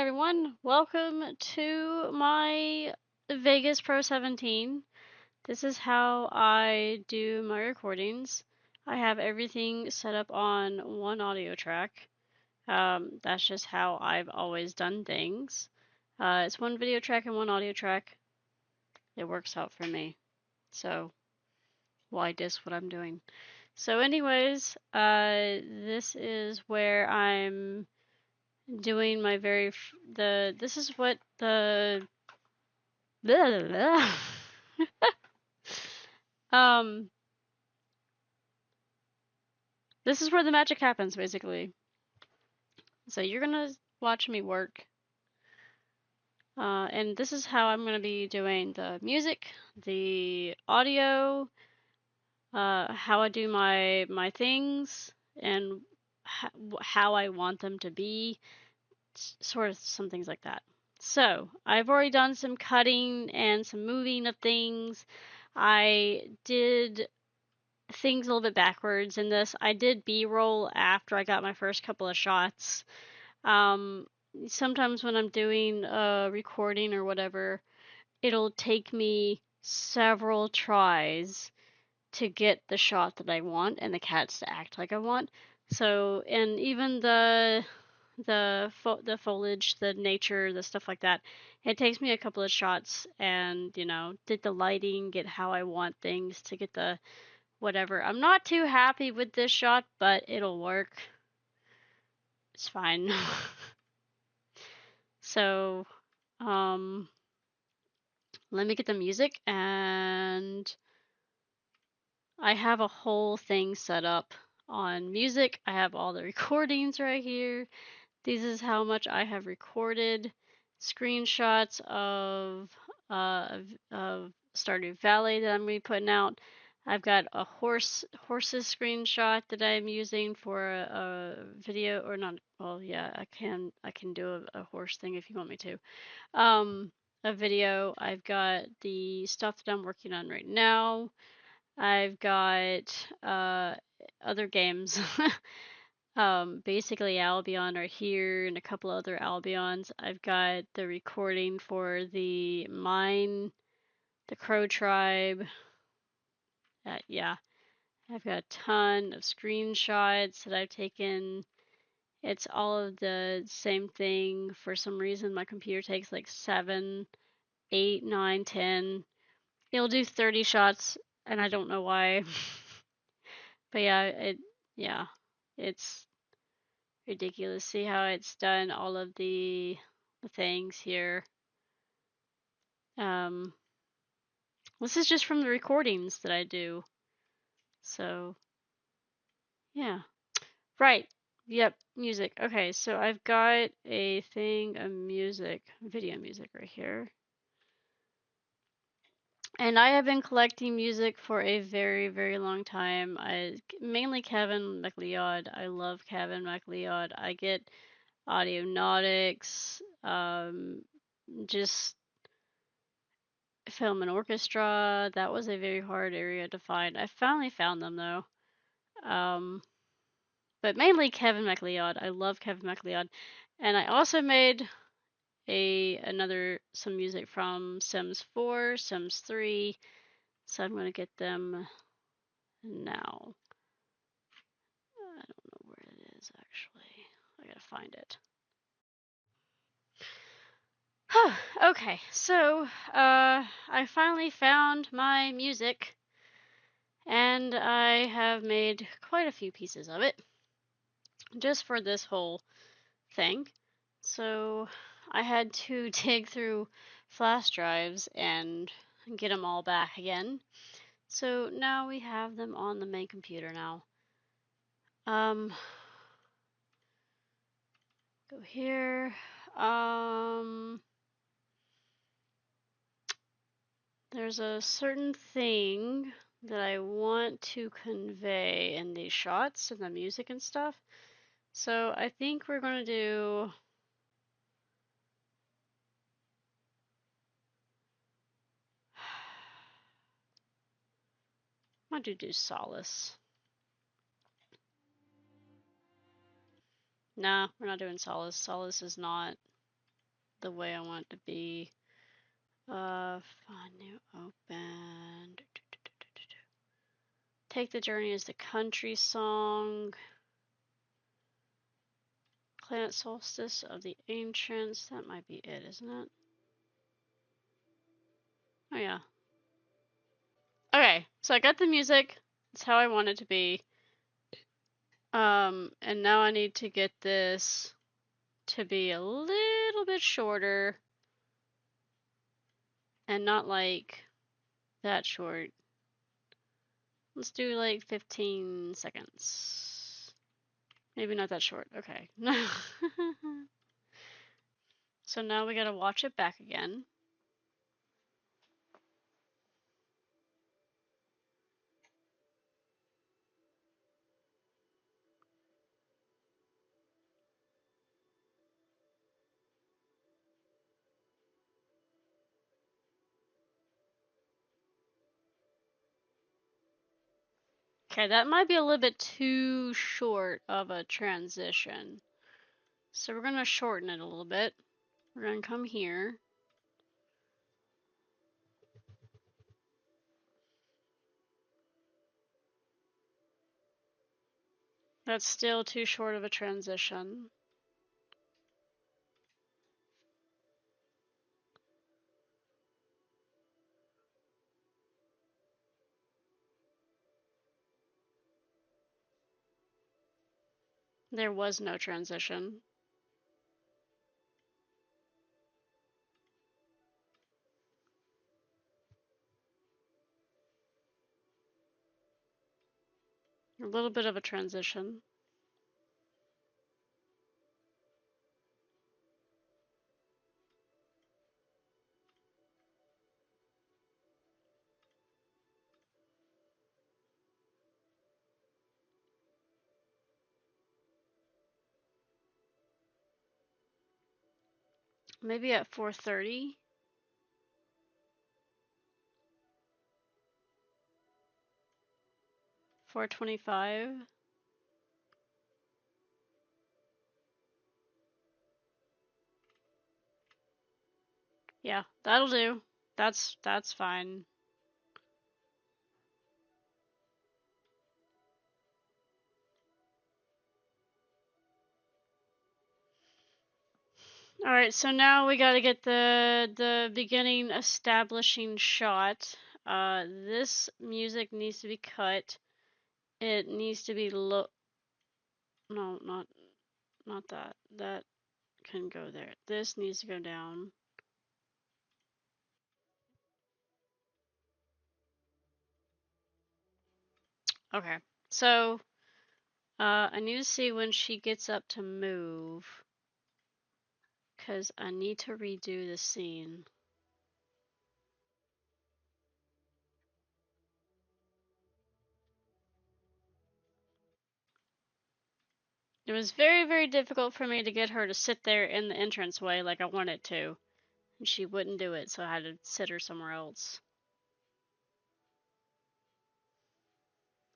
everyone, welcome to my Vegas Pro 17. This is how I do my recordings. I have everything set up on one audio track. That's just how I've always done things. It's one video track and one audio track. It works out for me. So why diss what I'm doing? So anyways, this is where I'm doing my this is what the blah, blah, blah. This is where the magic happens basically. So you're gonna watch me work, and this is how I'm gonna be doing the music, the audio, how I do my things, and how I want them to be, sort of some things like that. So I've already done some cutting and some moving of things. I did things a little bit backwards in this. I did B-roll after I got my first couple of shots. Um, Sometimes when I'm doing a recording or whatever, it'll take me several tries to get the shot that I want and the cats to act like I want. So, and even the foliage, the nature, the stuff like that. It takes me a couple of shots and, did the lighting, get how I want things to get the whatever. I'm not too happy with this shot, but it'll work. It's fine. So, let me get the music, and I have a whole thing set up on music. I have all the recordings right here. This is how much I have recorded. Screenshots of Stardew Valley that I'm gonna be putting out. I've got a horses screenshot that I'm using for a video, or not. Well, yeah, I can do a horse thing if you want me to. A video. I've got the stuff that I'm working on right now. I've got other games. Basically Albion are here and a couple other Albions. I've got the recording for the mine, the Crow tribe. Yeah, I've got a ton of screenshots that I've taken. It's all of the same thing. For some reason, my computer takes like 7, 8, 9, 10. It'll do 30 shots, and I don't know why. But yeah, it's ridiculous. See how it's done all of the things here. Um, this is just from the recordings that I do. So, yeah. Right. Yep, music. Okay, so I've got a thing of music, video music right here. And I have been collecting music for a very, very long time. Mainly Kevin MacLeod. I love Kevin MacLeod. I get Audionautics, just film and orchestra. That was a very hard area to find. I finally found them though. Um, but mainly Kevin MacLeod. I love Kevin MacLeod. And I also made some music from Sims 4, Sims 3. So I'm gonna get them now. I don't know where it is actually. I gotta find it. Okay, so I finally found my music, and I have made quite a few pieces of it just for this whole thing. So I had to dig through flash drives and get them all back again. So now we have them on the main computer now. Go here. There's a certain thing that I want to convey in these shots and the music and stuff. So I think we're gonna do I'm gonna do Solace. Nah, we're not doing Solace. Solace is not the way I want it to be. Find new open. Take the Journey is the country song. Planet Solstice of the Ancients. That might be it, isn't it? Oh yeah. Okay, so I got the music. It's how I want it to be. And now I need to get this to be a little bit shorter and not like that short. Let's do like 15 seconds. Maybe not that short. Okay. So now we gotta watch it back again. Okay, that might be a little bit too short of a transition. So we're gonna shorten it a little bit. We're gonna come here. That's still too short of a transition. There was no transition. A little bit of a transition. Maybe at 4:30. 4:25. Yeah, that'll do. That's fine. All right, so now we got to get the beginning establishing shot. This music needs to be cut. It needs to be low. No, not that. That can go there. This needs to go down. Okay. So, I need to see when she gets up to move, because I need to redo the scene. It was very, very difficult for me to get her to sit there in the entranceway like I wanted to, and she wouldn't do it, so I had to sit her somewhere else.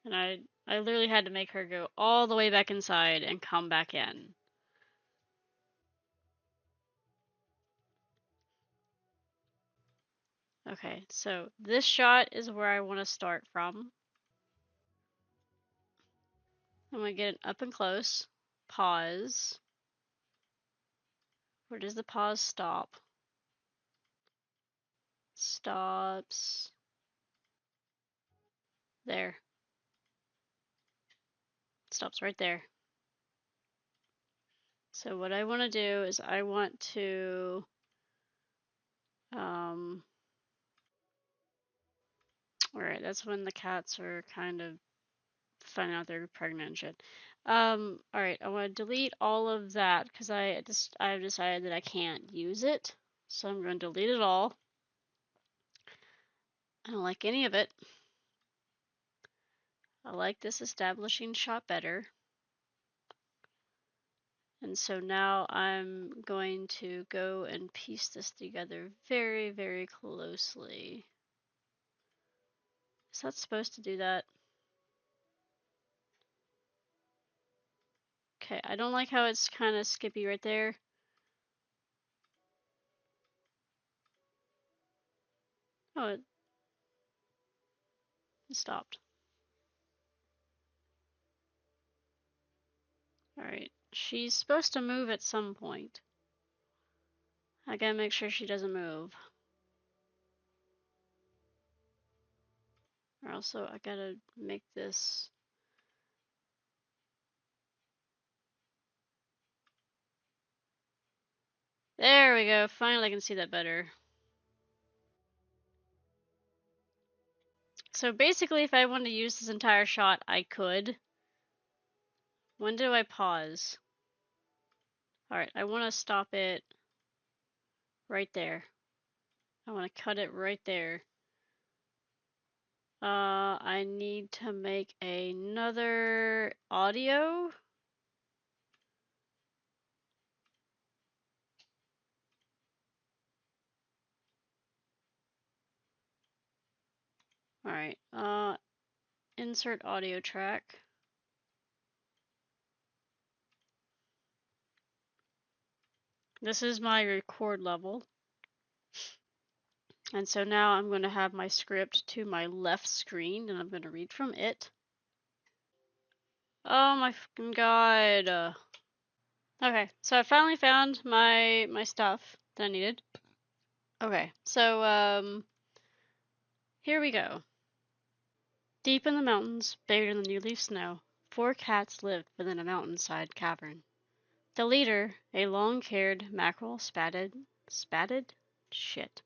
And I literally had to make her go all the way back inside and come back in. Okay, so this shot is where I want to start from. I'm going to get an up and close. Pause. Where does the pause stop? Stops there. Stops right there. So what I want to do is I want to alright, that's when the cats are kind of finding out they're pregnant and shit. Alright, I want to delete all of that because I've decided that I can't use it. So I'm going to delete it all. I don't like any of it. I like this establishing shot better. And so now I'm going to go and piece this together very, very closely. Is that supposed to do that? Okay, I don't like how it's kind of skippy right there. Oh, it stopped. Alright. She's supposed to move at some point. I gotta make sure she doesn't move. Or also, I gotta make this. There we go. Finally, I can see that better. So basically, if I wanted to use this entire shot, I could. When do I pause? Alright, I want to stop it right there. I want to cut it right there. I need to make another audio. Alright, insert audio track. This is my record level. And so now I'm going to have my script to my left screen and I'm going to read from it. Oh my fucking god. Okay, so I finally found my stuff that I needed. Okay, so here we go. Deep in the mountains, buried in the new-leaf snow, 4 cats lived within a mountainside cavern. The leader, a long-haired mackerel, spatted? Shit.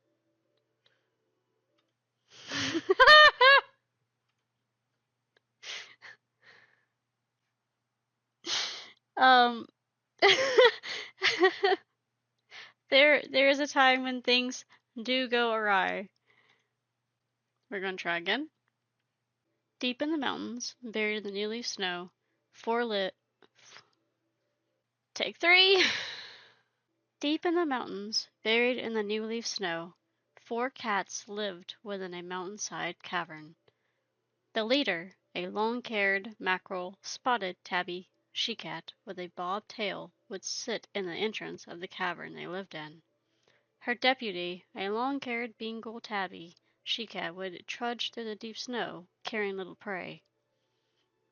um, there is a time when things do go awry. We're gonna try again. Deep in the mountains, buried in the new-leaf snow, 4 lit. Take 3. Deep in the mountains, buried in the new-leaf snow, 4 cats lived within a mountainside cavern. The leader, a long-haired mackerel spotted tabby she-cat with a bobbed tail, would sit in the entrance of the cavern they lived in. Her deputy, a long-haired Bengal tabby she-cat, would trudge through the deep snow, carrying little prey.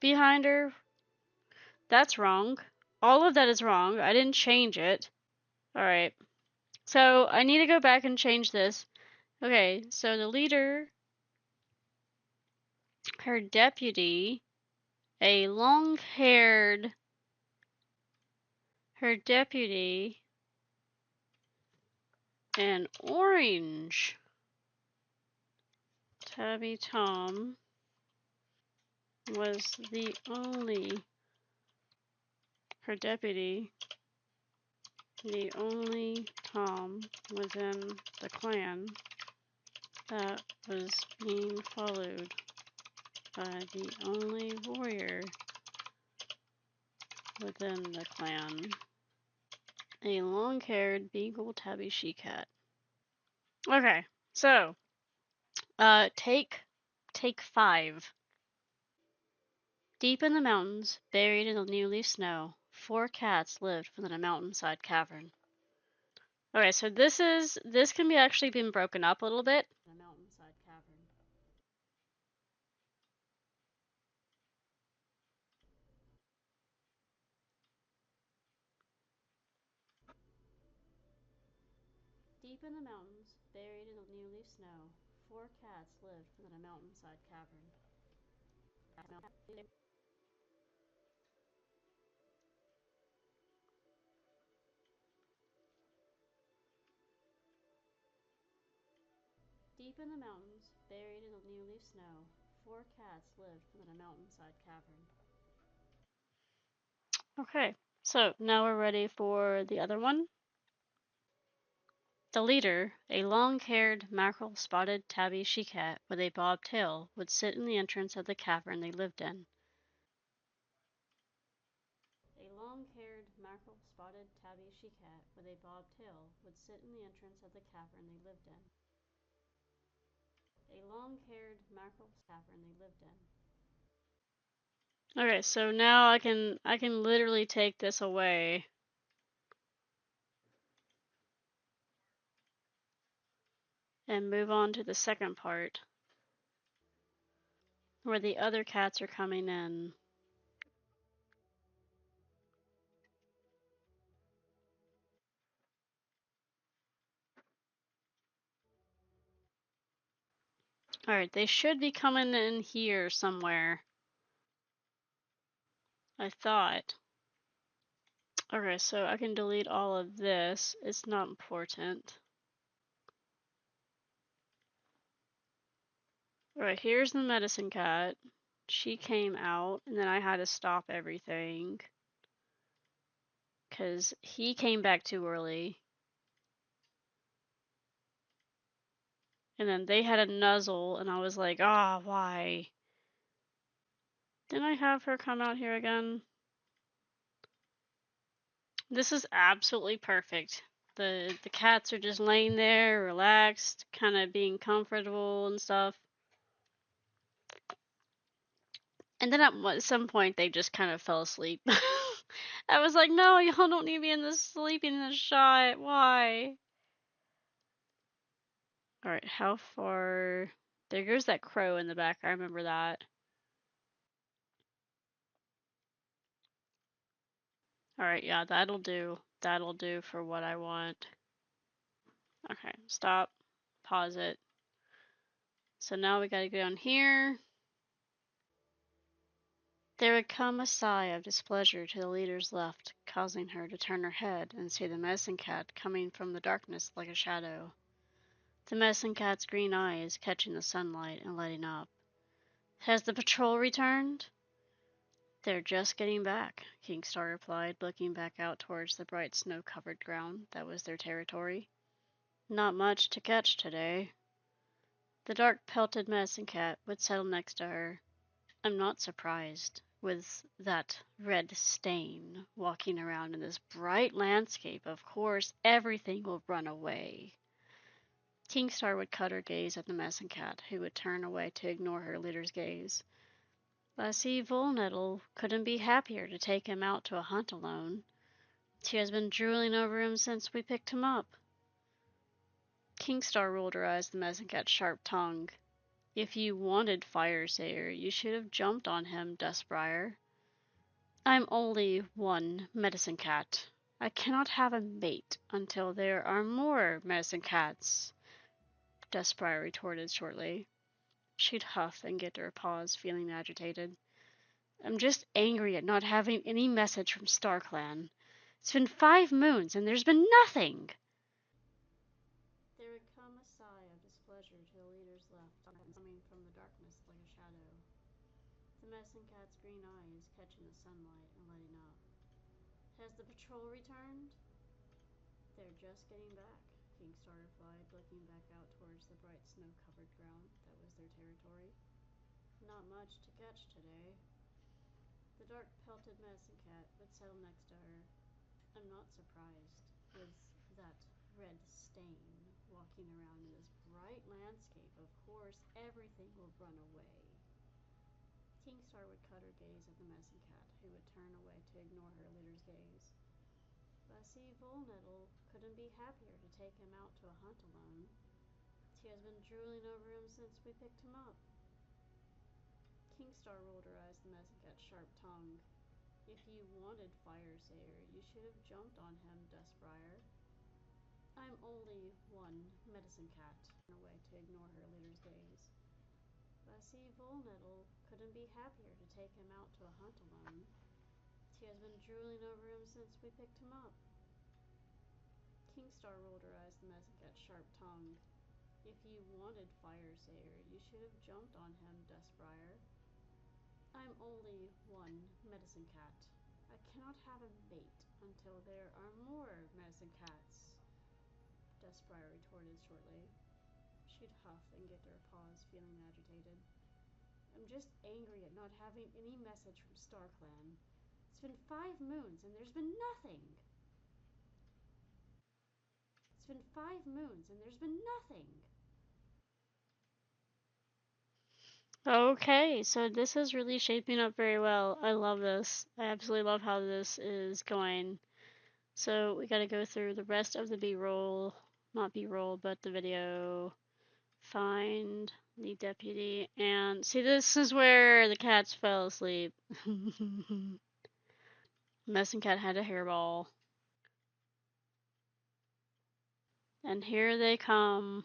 Behind her... That's wrong. All of that is wrong. I didn't change it. Alright. So, I need to go back and change this. Okay, so the leader, her deputy, a long-haired... Her deputy, an orange Tabby Tom, was the only... Her deputy, the only Tom within the clan that was being followed by the only warrior within the clan, a long-haired Bengal tabby she-cat. Okay, so, take 5. Deep in the mountains, buried in the new-leaf snow, 4 cats lived within a mountainside cavern. Okay, so this can be actually been broken up a little bit. A mountainside cavern. Deep in the mountains, buried in the new-leaf snow, 4 cats lived within a mountainside cavern. Deep in the mountains, buried in the new-leaf snow, 4 cats lived within a mountainside cavern. Okay, so now we're ready for the other one. The leader, a long-haired, mackerel-spotted tabby she-cat with a bobbed tail, would sit in the entrance of the cavern they lived in. A long-haired, mackerel-spotted tabby she-cat with a bobbed tail would sit in the entrance of the cavern they lived in. A long-haired, mackerel-spotted cavern they lived in. Okay, so now I can literally take this away. and move on to the second part where the other cats are coming in. Alright, they should be coming in here somewhere. I thought. Okay, so I can delete all of this. It's not important. Alright, here's the medicine cat. She came out, and then I had to stop everything. Because he came back too early. And then they had a nuzzle, and I was like, ah, oh, why? Didn't I have her come out here again? This is absolutely perfect. The cats are just laying there, relaxed, kind of being comfortable and stuff. And then at some point, they just kind of fell asleep. I was like, no, y'all don't need me in this sleeping in this shot. Why? Alright, how far? There goes that crow in the back. I remember that. Alright, yeah, that'll do. That'll do for what I want. Okay, stop. Pause it. So now we gotta go down here. There would come a sigh of displeasure to the leader's left, causing her to turn her head and see the medicine cat coming from the darkness like a shadow. The medicine cat's green eyes catching the sunlight and lighting up. Has the patrol returned? They're just getting back, Kingstar replied, looking back out towards the bright snow-covered ground that was their territory. Not much to catch today. The dark pelted medicine cat would settle next to her. I'm not surprised. With that red stain walking around in this bright landscape, of course everything will run away. Kingstar would cut her gaze at the medicine cat, who would turn away to ignore her leader's gaze. Lassie Volnettle couldn't be happier to take him out to a hunt alone. She has been drooling over him since we picked him up. Kingstar rolled her eyes at the medicine cat's sharp tongue. If you wanted Firesayer, you should have jumped on him, Dustbriar. I'm only one medicine cat. I cannot have a mate until there are more medicine cats, Dustbriar retorted shortly. She'd huff and get to her paws, feeling agitated. I'm just angry at not having any message from StarClan. It's been 5 moons and there's been nothing! There had come a sigh of displeasure to the leader's left, coming from the darkness like a shadow. The medicine cat's green eyes catching the sunlight and lighting up. Has the patrol returned? They're just getting back, Kingstar replied, looking back out towards the bright snow-covered ground that was their territory. Not much to catch today. The dark pelted medicine cat would settle next to her. I'm not surprised. With that red stain walking around in this bright landscape, of course everything will run away. Kingstar would cut her gaze at the medicine cat, who would turn away to ignore her leader's gaze. Lassie Volnettle couldn't be happier to take him out to a hunt alone. She has been drooling over him since we picked him up. Kingstar rolled her eyes at the medicine cat's sharp tongue. If you wanted Firesayer, you should have jumped on him, Dustbriar. I'm only one medicine cat, away to ignore her leader's gaze. Lassie Volnettle couldn't be happier to take him out to a hunt alone. She has been drooling over him since we picked him up. Kingstar rolled her eyes at the medicine cat's sharp tongue. If you wanted Firesayer, you should have jumped on him, Dustbriar. I'm only one medicine cat. I cannot have a mate until there are more medicine cats, Dustbriar retorted shortly. She'd huff and get to her paws, feeling agitated. I'm just angry at not having any message from StarClan. It's been 5 moons and there's been nothing! It's been 5 moons and there's been nothing! Okay, so this is really shaping up very well. I love this. I absolutely love how this is going. So we gotta go through the rest of the B-roll, not B-roll, but the video. find the deputy and see, this is where the cats fell asleep. Messing cat had a hairball. And here they come.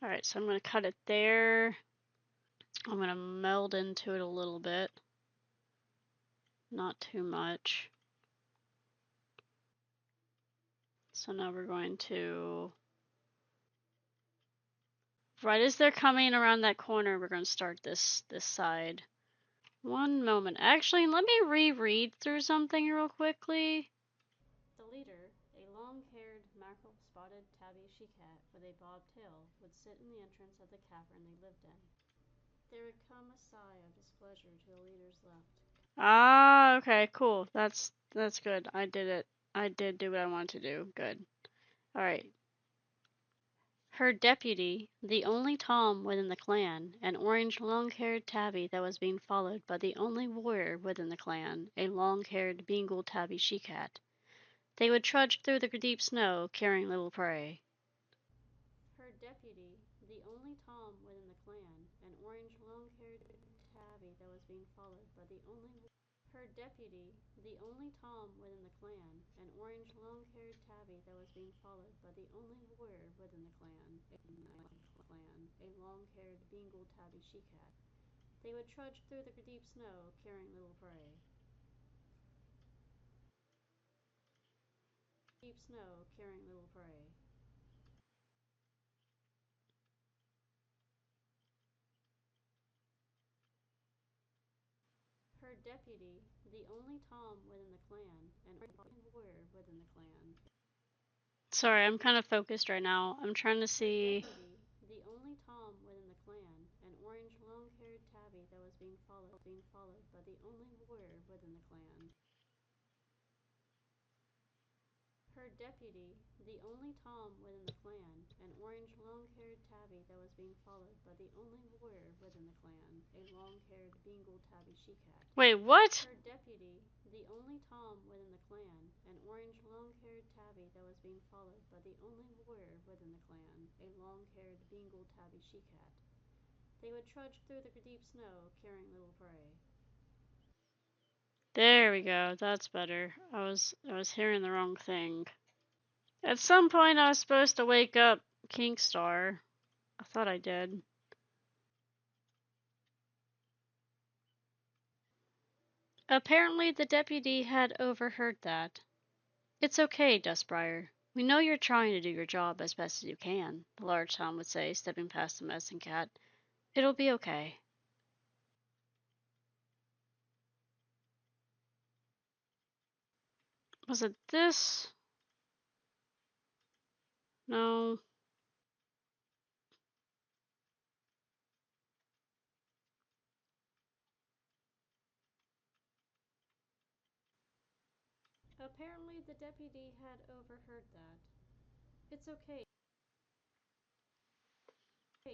Alright, so I'm gonna cut it there. I'm gonna meld into it a little bit. Not too much. So now we're going to, right as they're coming around that corner, we're going to start this side. One moment. Actually, let me reread through something real quickly. The leader, a long-haired, mackerel-spotted tabby she-cat with a bobbed tail, would sit in the entrance of the cavern they lived in. There would come a sigh of displeasure to the leader's left. Ah, okay, cool. That's good. I did it. I did do what I wanted to do. Good. Alright. Her deputy, the only Tom within the clan, an orange long-haired tabby that was being followed by the only warrior within the clan, a long-haired Bengal tabby she-cat. They would trudge through the deep snow, carrying little prey. Her deputy, the only Tom within the clan, an orange long-haired tabby that was being followed by the only Her deputy, the only Tom within the clan, an orange long-haired tabby that was being followed by the only warrior within the clan, a long-haired Bengal tabby she-cat. They would trudge through the deep snow, carrying little prey. Deep snow, carrying little prey. Her deputy, the only Tom within the clan, and warrior within the clan. Sorry, I'm kind of focused right now. I'm trying to see. Deputy, the only Tom within the clan, an orange long-haired tabby that was being followed by the only warrior within the clan. Her deputy, the only Tom within the clan, an orange long-haired tabby that was being followed by the only warrior within the clan, a long-haired Bengal tabby she-cat. Wait, what? Her deputy, the only Tom within the clan, an orange long-haired tabby that was being followed by the only warrior within the clan, a long-haired Bengal tabby she-cat. They would trudge through the deep snow, carrying little prey. There we go. That's better. I was hearing the wrong thing. At some point, I was supposed to wake up Kingstar. I thought I did. Apparently, the deputy had overheard that. It's okay, Dustbriar. We know you're trying to do your job as best as you can, the large Tom would say, stepping past the messing cat. It'll be okay. Was it this? No. Apparently, the deputy had overheard that. It's okay,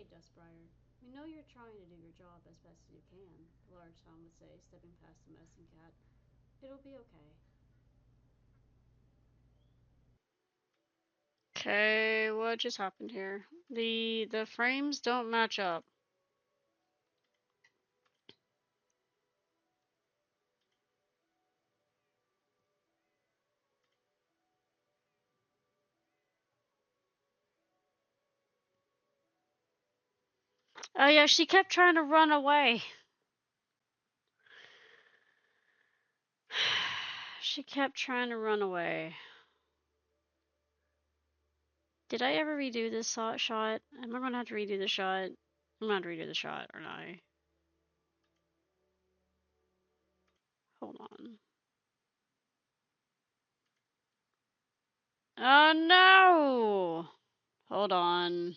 Dustbriar. We know you're trying to do your job as best as you can, the large Tom would say, stepping past the messing cat. It'll be okay. Okay, what just happened here? The frames don't match up. Oh yeah, she kept trying to run away. She kept trying to run away. Did I ever redo this shot? Am I gonna have to redo the shot? I'm gonna have to redo the shot, aren't I? Hold on. Oh no! Hold on.